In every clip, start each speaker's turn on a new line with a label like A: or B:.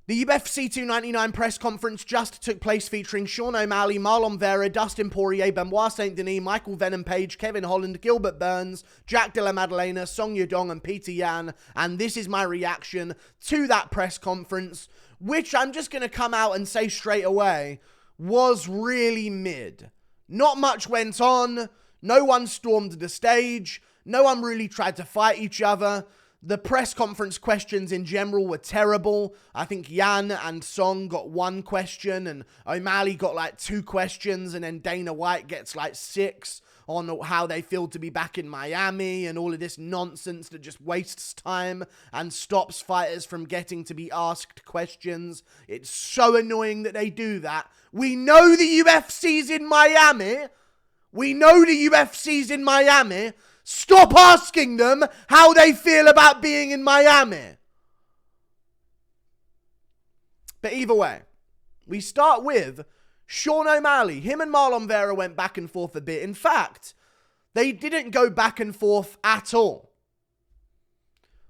A: The UFC 299 press conference just took place featuring Sean O'Malley, Marlon Vera, Dustin Poirier, Benoit Saint-Denis, Michael Venom Page, Kevin Holland, Gilbert Burns, Della, Maddalena, Yadong, and Petr Yan. And this is my reaction to that press conference, which I'm just going to come out and say straight away was really mid. Not much went on. No one stormed the stage. No one really tried to fight each other. The press conference questions in general were terrible. I think Yan and Song got one question and O'Malley got like 2 questions, and then Dana White gets like 6 on how they feel to be back in Miami and all of this nonsense that just wastes time and stops fighters from getting to be asked questions. It's so annoying that they do that. We know the UFC's in Miami. We know the UFC's in Miami. Stop asking them how they feel about being in Miami. But either way, we start with Sean O'Malley. Him and Marlon Vera went back and forth a bit. In fact, they didn't go back and forth at all.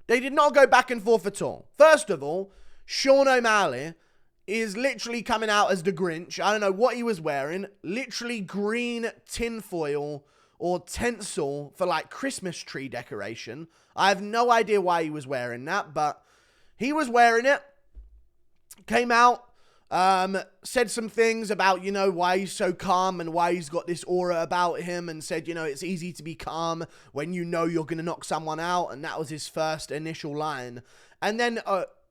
A: They did not go back and forth at all. First of all, Sean O'Malley is literally coming out as the Grinch. I don't know what he was wearing. Literally green tinfoil or tinsel for like Christmas tree decoration. I have no idea why he was wearing that, but he was wearing it. Came out, said some things about, you know, why he's so calm and why he's got this aura about him, and said, you know, it's easy to be calm when you know you're going to knock someone out. And that was his first initial line. And then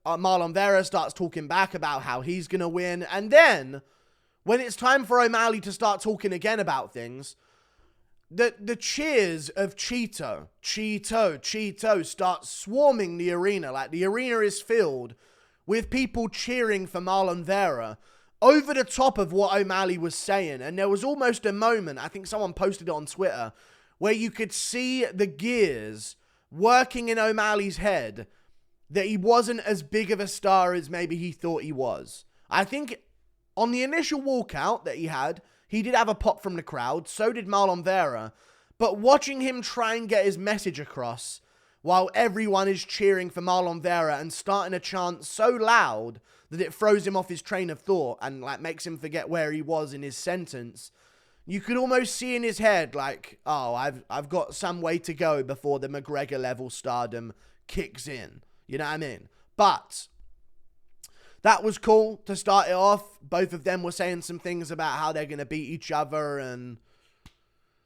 A: Marlon Vera starts talking back about how he's going to win. And then when it's time for O'Malley to start talking again about things, the cheers of Cheeto start swarming the arena. Like, the arena is filled with people cheering for Marlon Vera over the top of what O'Malley was saying. And there was almost a moment, I think someone posted it on Twitter, where you could see the gears working in O'Malley's head that he wasn't as big of a star as maybe he thought he was. I think on the initial walkout that he did have a pop from the crowd. So did Marlon Vera. But watching him try and get his message across while everyone is cheering for Marlon Vera and starting a chant so loud that it throws him off his train of thought and like makes him forget where he was in his sentence, you could almost see in his head like, oh, I've got some way to go before the McGregor level stardom kicks in. You know what I mean? But that was cool to start it off. Both of them were saying some things about how they're going to beat each other. And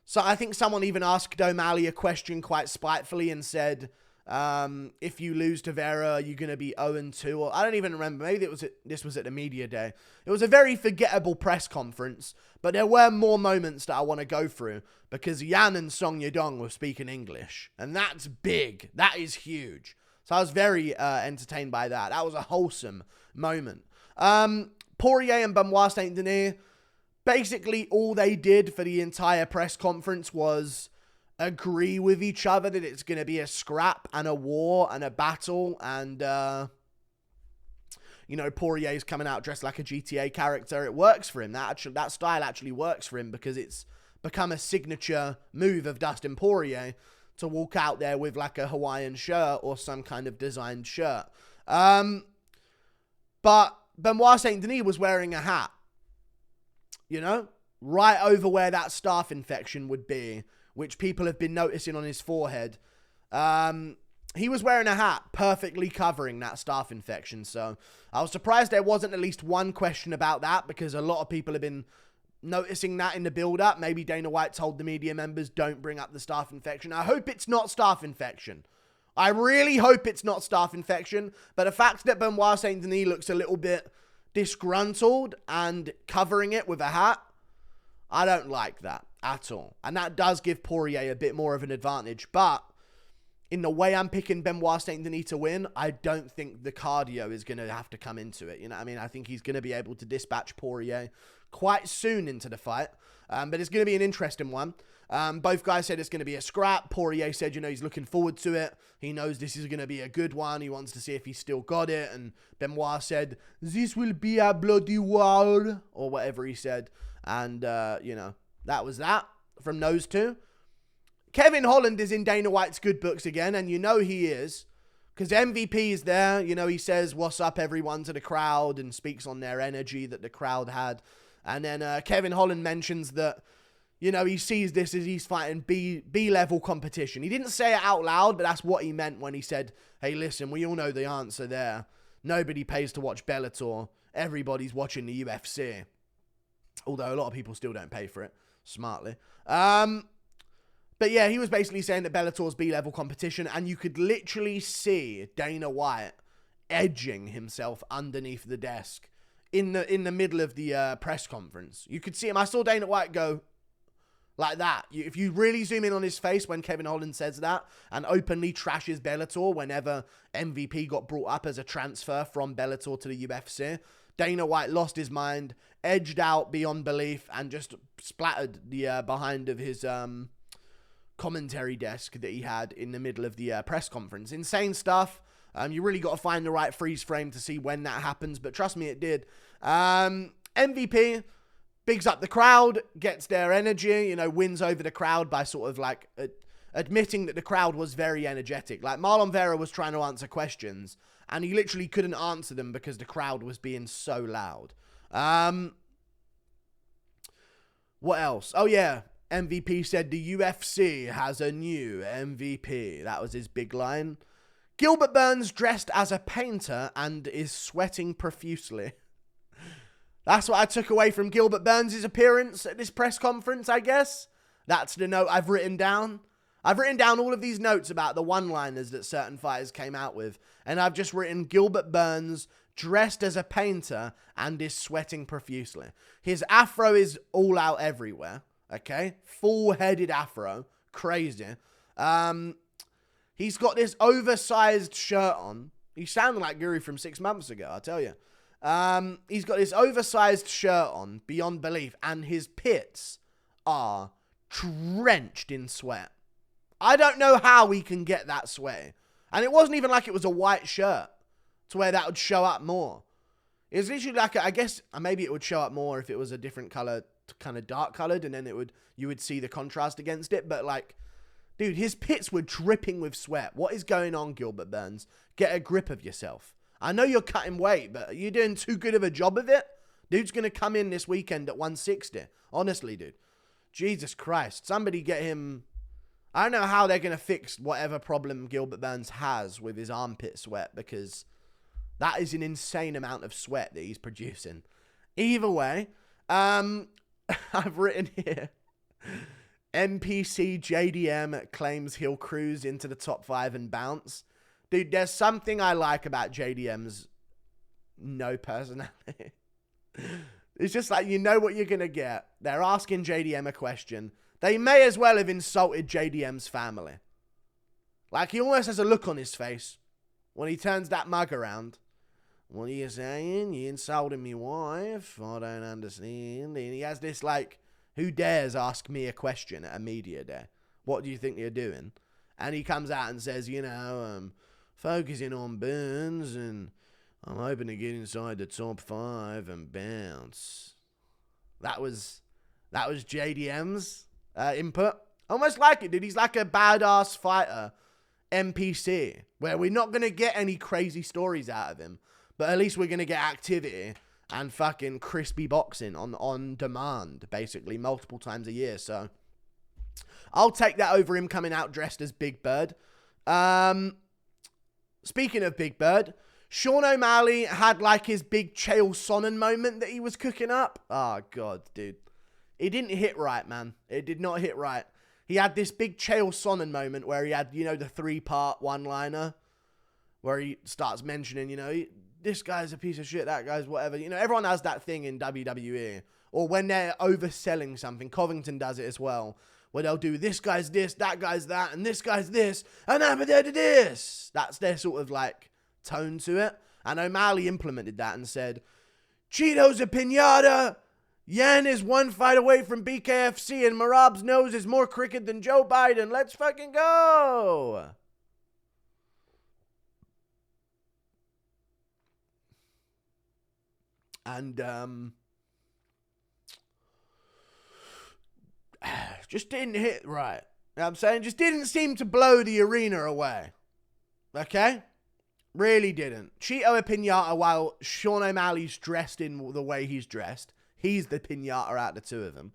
A: so I think someone even asked O'Malley a question quite spitefully and said, if you lose to Vera, you're going to be 0-2. Or I don't even remember. Maybe this was at the media day. It was a very forgettable press conference, but there were more moments that I want to go through because Yan and Yadong were speaking English. And that's big. That is huge. So I was very entertained by that. That was a wholesome moment. Poirier and Benoit Saint-Denis, basically all they did for the entire press conference was agree with each other that it's going to be a scrap and a war and a battle. And, you know, Poirier's coming out dressed like a GTA character. It works for him. That style actually works for him because it's become a signature move of Dustin Poirier to walk out there with like a Hawaiian shirt or some kind of designed shirt. But Benoit Saint-Denis was wearing a hat, you know, right over where that staph infection would be, which people have been noticing on his forehead. He was wearing a hat perfectly covering that staph infection. So I was surprised there wasn't at least one question about that, because a lot of people have been noticing that in the build-up. Maybe Dana White told the media members, don't bring up the staph infection. I hope it's not staph infection. I really hope it's not staph infection. But the fact that Benoit Saint-Denis looks a little bit disgruntled and covering it with a hat, I don't like that at all. And that does give Poirier a bit more of an advantage. But in the way I'm picking Benoit Saint-Denis to win, I don't think the cardio is going to have to come into it. You know what I mean? I think he's going to be able to dispatch Poirier quite soon into the fight. But it's going to be an interesting one. Both guys said it's going to be a scrap. Poirier said, you know, he's looking forward to it. He knows this is going to be a good one. He wants to see if he's still got it. And Benoit said, this will be a bloody war, or whatever he said. And, you know, that was that from those two. Kevin Holland is in Dana White's good books again, and you know he is, Because MVP is there, you know, he says, "What's up, everyone," to the crowd and speaks on their energy that the crowd had. And then Kevin Holland mentions that, you know, he sees this as he's fighting B-level competition. He didn't say it out loud, but that's what he meant when he said, "Hey, listen, we all know the answer there. Nobody pays to watch Bellator. Everybody's watching the UFC." Although a lot of people still don't pay for it, smartly. But yeah, he was basically saying that Bellator's B-level competition, and you could literally see Dana White edging himself underneath the desk in the middle of the press conference. You could see him. I saw Dana White go like that. If you really zoom in on his face when Kevin Holland says that and openly trashes Bellator whenever MVP got brought up as a transfer from Bellator to the UFC, Dana White lost his mind, edged out beyond belief, and just splattered the behind of his commentary desk that he had in the middle of the press conference. Insane stuff. You really got to find the right freeze frame to see when that happens, but trust me, it did. MVP bigs up the crowd, gets their energy, you know, wins over the crowd by sort of like admitting that the crowd was very energetic. Like Marlon Vera was trying to answer questions and he literally couldn't answer them because the crowd was being so loud. What else? Oh yeah. MVP said the UFC has a new MVP. That was his big line. Gilbert Burns dressed as a painter and is sweating profusely. That's what I took away from Gilbert Burns' appearance at this press conference, I guess. That's the note I've written down. I've written down all of these notes about the one-liners that certain fighters came out with. And I've just written Gilbert Burns dressed as a painter and is sweating profusely. His afro is all out everywhere. Okay, full-headed afro, crazy. He's got this oversized shirt on. He sounded like Guru from 6 months ago, I tell you. He's got this oversized shirt on, beyond belief, and his pits are drenched in sweat. I don't know how he can get that sweaty. And it wasn't even like it was a white shirt to where that would show up more. It was literally like, I guess, maybe it would show up more if it was a different color, kind of dark colored, and then you would see the contrast against it. But like, dude, his pits were dripping with sweat. What is going on, Gilbert Burns? Get a grip of yourself. I know you're cutting weight, but you're doing too good of a job of it. Dude's going to come in this weekend at 160. Honestly, dude. Jesus Christ. Somebody get him. I don't know how they're going to fix whatever problem Gilbert Burns has with his armpit sweat, because that is an insane amount of sweat that he's producing. Either way, I've written here, NPC JDM claims he'll cruise into the top 5 and bounce. Dude, there's something I like about JDM's no personality. It's just like, you know what you're going to get. They're asking JDM a question. They may as well have insulted JDM's family. Like, he almost has a look on his face when he turns that mug around. What are you saying? You insulted me wife? I don't understand. And he has this like, who dares ask me a question at a media day? What do you think you're doing? And he comes out and says, you know, focusing on Burns and I'm hoping to get inside the top 5 and bounce. That was JDM's input. Almost like it, dude. He's like a badass fighter NPC where we're not going to get any crazy stories out of him. But at least we're going to get activity and fucking crispy boxing on demand, basically, multiple times a year. So I'll take that over him coming out dressed as Big Bird. Speaking of Big Bird, Sean O'Malley had like his big Chael Sonnen moment that he was cooking up. Oh, God, dude. It didn't hit right, man. It did not hit right. He had this big Chael Sonnen moment where he had, you know, the 3-part one-liner where he starts mentioning, you know, this guy's a piece of shit, that guy's whatever. You know, everyone has that thing in WWE. Or when they're overselling something, Covington does it as well, where they'll do this guy's this, that guy's that, and this guy's this, and I'm this. That's their sort of like tone to it. And O'Malley implemented that and said, Cheeto's a pinata. Yan is 1 fight away from BKFC, and Marab's nose is more crooked than Joe Biden. Let's fucking go. And, just didn't hit right. You know what I'm saying? Just didn't seem to blow the arena away. Okay? Really didn't. Cheeto a pinata while Sean O'Malley's dressed in the way he's dressed. He's the pinata out of the two of them.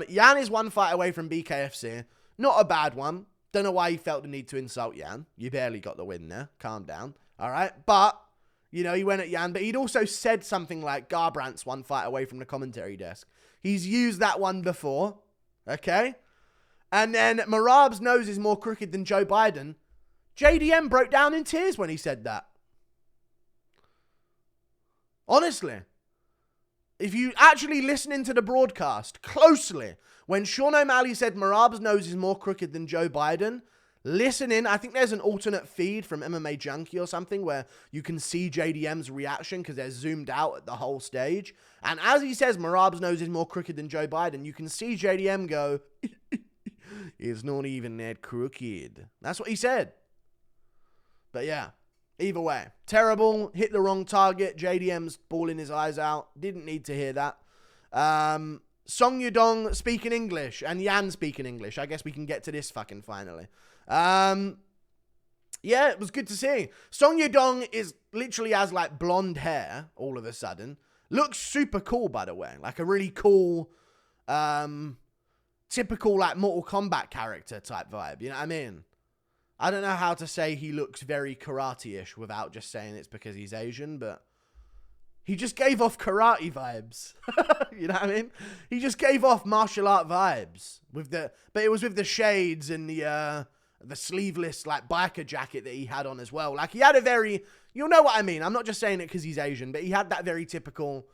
A: Yan is one fight away from BKFC. Not a bad one. Don't know why he felt the need to insult Yan. You barely got the win there. Calm down. All right. But, you know, he went at Yan. But he'd also said something like Garbrandt's one fight away from the commentary desk. He's used that one before. Okay. And then Merab's nose is more crooked than Joe Biden. JDM broke down in tears when he said that. Honestly. If you actually listen into the broadcast closely, when Sean O'Malley said Merab's nose is more crooked than Joe Biden, listen in. I think there's an alternate feed from MMA Junkie or something where you can see JDM's reaction because they're zoomed out at the whole stage. And as he says Merab's nose is more crooked than Joe Biden, you can see JDM go, it's not even that crooked. That's what he said. But yeah, either way, terrible, hit the wrong target, JDM's bawling his eyes out, didn't need to hear that. Song Yadong speaking English, and Yan speaking English. I guess we can get to this fucking finally. Yeah, it was good to see. Song Yadong is literally has like blonde hair all of a sudden. Looks super cool, by the way. Like a really cool, typical like Mortal Kombat character type vibe. You know what I mean? I don't know how to say he looks very karate-ish without just saying it's because he's Asian, but he just gave off karate vibes. You know what I mean? He just gave off martial art vibes but it was with the shades and the sleeveless like biker jacket that he had on as well. Like he had a very, you'll know what I mean. I'm not just saying it because he's Asian, but he had that very typical,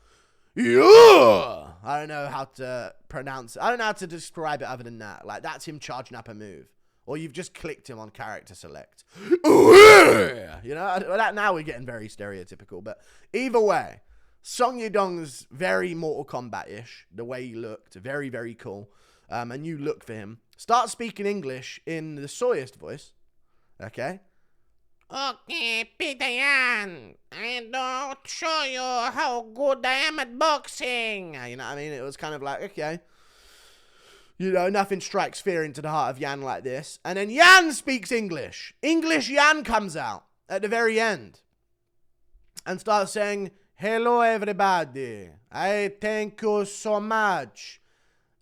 A: yeah. I don't know how to pronounce it. I don't know how to describe it other than that. Like that's him charging up a move. Or you've just clicked him on character select. You know, now we're getting very stereotypical. But either way, Song Yadong's very Mortal Kombat-ish. The way he looked. Very, very cool. A new look for him. Start speaking English in the soyest voice. Okay?
B: Okay, Petr Yan, I don't show you how good I am at boxing.
A: You know what I mean? It was kind of like, okay. You know, nothing strikes fear into the heart of Yan like this. And then Yan speaks English. English Yan comes out at the very end. And starts saying, hello everybody. I thank you so much.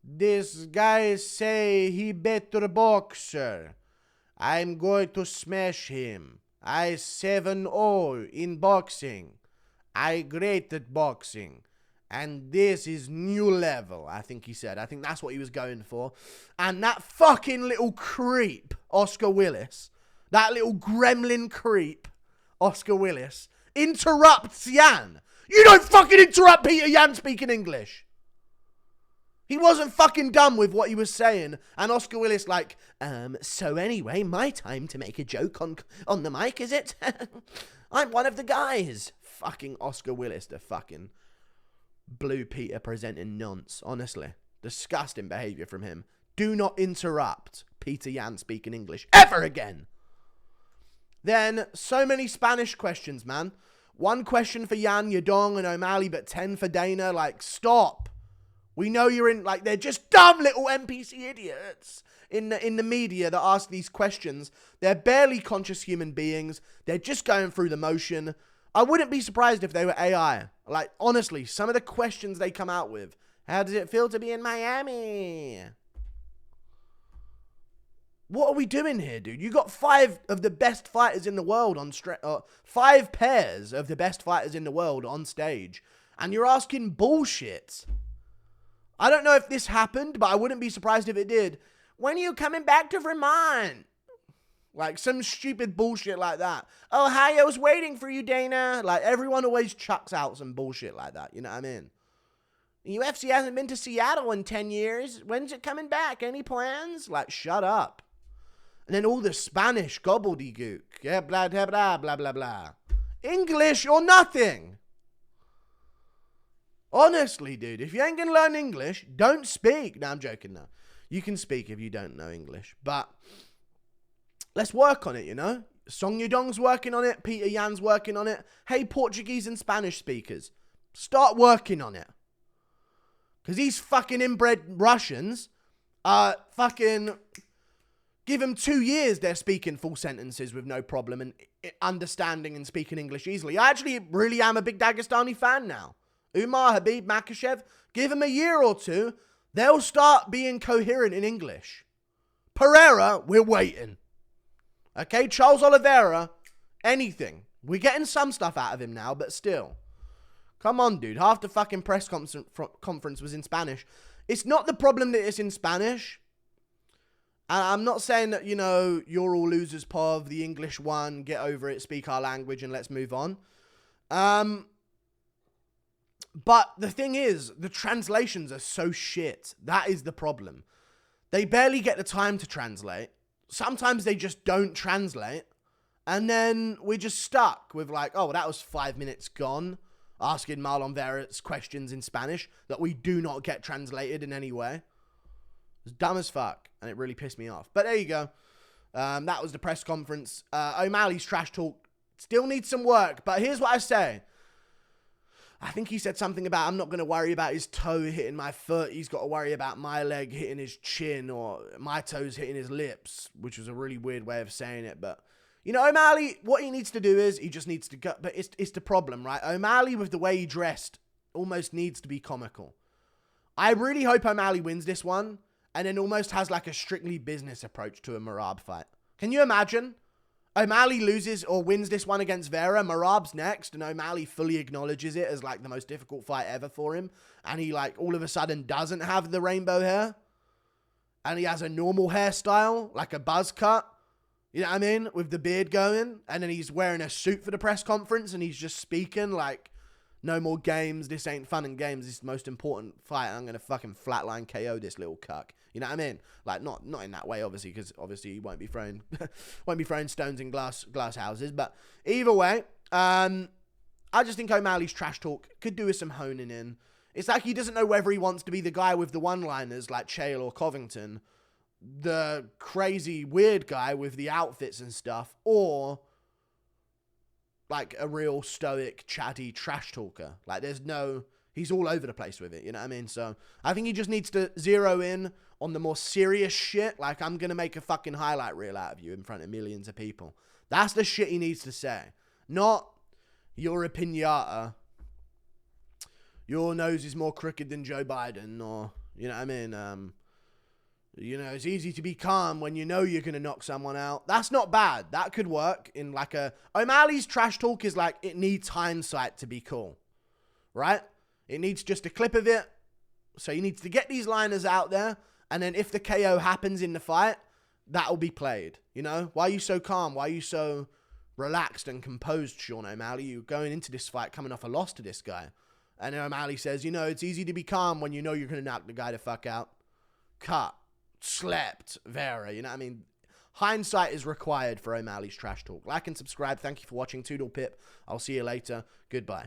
A: This guy say he better boxer. I'm going to smash him. I 7-0 in boxing. I great at boxing. And this is new level, I think he said. I think that's what he was going for. And that fucking little creep, Oscar Willis, that little gremlin creep, Oscar Willis, interrupts Yan. You don't fucking interrupt Petr Yan speaking English. He wasn't fucking done with what he was saying. And Oscar Willis like, so anyway, my time to make a joke on the mic, is it? I'm one of the guys. Fucking Oscar Willis, the fucking Blue Peter presenting nonce. Honestly, disgusting behavior from him. Do not interrupt Petr Yan speaking English ever again. Then, so many Spanish questions, man. One question for Yan, Yadong, and O'Malley, but 10 for Dana. Like, stop. We know you're in, like, they're just dumb little NPC idiots in the media that ask these questions. They're barely conscious human beings. They're just going through the motion. I wouldn't be surprised if they were AI. Like, honestly, some of the questions they come out with. How does it feel to be in Miami? What are we doing here, dude? You got 5 of the best fighters in the world on 5 pairs of the best fighters in the world on stage. And you're asking bullshit. I don't know if this happened, but I wouldn't be surprised if it did. When are you coming back to Vermont? Like some stupid bullshit like that. Oh, hi, I was waiting for you, Dana. Like everyone always chucks out some bullshit like that. You know what I mean? UFC hasn't been to Seattle in 10 years. When's it coming back? Any plans? Like, shut up. And then all the Spanish gobbledygook. Yeah, blah, blah, blah, blah, blah, blah. English or nothing. Honestly, dude, if you ain't going to learn English, don't speak. No, I'm joking now. You can speak if you don't know English. But let's work on it, you know? Song Yadong's working on it. Petr Yan's working on it. Hey, Portuguese and Spanish speakers, start working on it. Because these fucking inbred Russians are fucking Give them 2 years, they're speaking full sentences with no problem and understanding and speaking English easily. I actually really am a big Dagestani fan now. Umar, Habib, Makhachev, give them a year or two, they'll start being coherent in English. Pereira, we're waiting. Okay, Charles Oliveira, anything. We're getting some stuff out of him now, but still. Come on, dude. Half the fucking press conference was in Spanish. It's not the problem that it's in Spanish. And I'm not saying that, you know, you're all losers, Pov, the English one, get over it, speak our language, and let's move on. But the thing is, the translations are so shit. That is the problem. They barely get the time to translate. Sometimes they just don't translate. And then we're just stuck with like, oh, that was 5 minutes gone. Asking Marlon Vera's questions in Spanish that we do not get translated in any way. It's dumb as fuck. And it really pissed me off. But there you go. That was the press conference. O'Malley's trash talk still needs some work. But here's what I say. I think he said something about, I'm not going to worry about his toe hitting my foot. He's got to worry about my leg hitting his chin or my toes hitting his lips, which was a really weird way of saying it. But, you know, O'Malley, what he needs to do is he just needs to go. But it's the problem, right? O'Malley, with the way he dressed, almost needs to be comical. I really hope O'Malley wins this one and then almost has like a strictly business approach to a Merab fight. Can you imagine? O'Malley loses or wins this one against Vera, Merab's next, and O'Malley fully acknowledges it as like the most difficult fight ever for him. And he like all of a sudden doesn't have the rainbow hair. And he has a normal hairstyle, like a buzz cut. You know what I mean? With the beard going. And then he's wearing a suit for the press conference and he's just speaking like, no more games. This ain't fun and games. This is the most important fight. I'm going to fucking flatline KO this little cuck. You know what I mean? Like, not in that way, obviously, because obviously he won't be throwing stones in glass houses. But either way, I just think O'Malley's trash talk could do with some honing in. It's like he doesn't know whether he wants to be the guy with the one-liners like Chael or Covington, the crazy weird guy with the outfits and stuff, or like a real stoic, chatty trash talker. Like he's all over the place with it, you know what I mean? So I think he just needs to zero in on the more serious shit. Like, I'm going to make a fucking highlight reel out of you in front of millions of people. That's the shit he needs to say. Not, you're a pinata. Your nose is more crooked than Joe Biden, or, you know what I mean? You know, it's easy to be calm when you know you're going to knock someone out. That's not bad. That could work in like O'Malley's trash talk is like, it needs hindsight to be cool. Right? It needs just a clip of it. So he needs to get these liners out there. And then if the KO happens in the fight, that'll be played. You know? Why are you so calm? Why are you so relaxed and composed, Sean O'Malley? You're going into this fight coming off a loss to this guy. And then O'Malley says, you know, it's easy to be calm when you know you're going to knock the guy the fuck out. Cut. Slept. Vera. You know what I mean? Hindsight is required for O'Malley's trash talk. Like and subscribe. Thank you for watching. Toodle Pip. I'll see you later. Goodbye.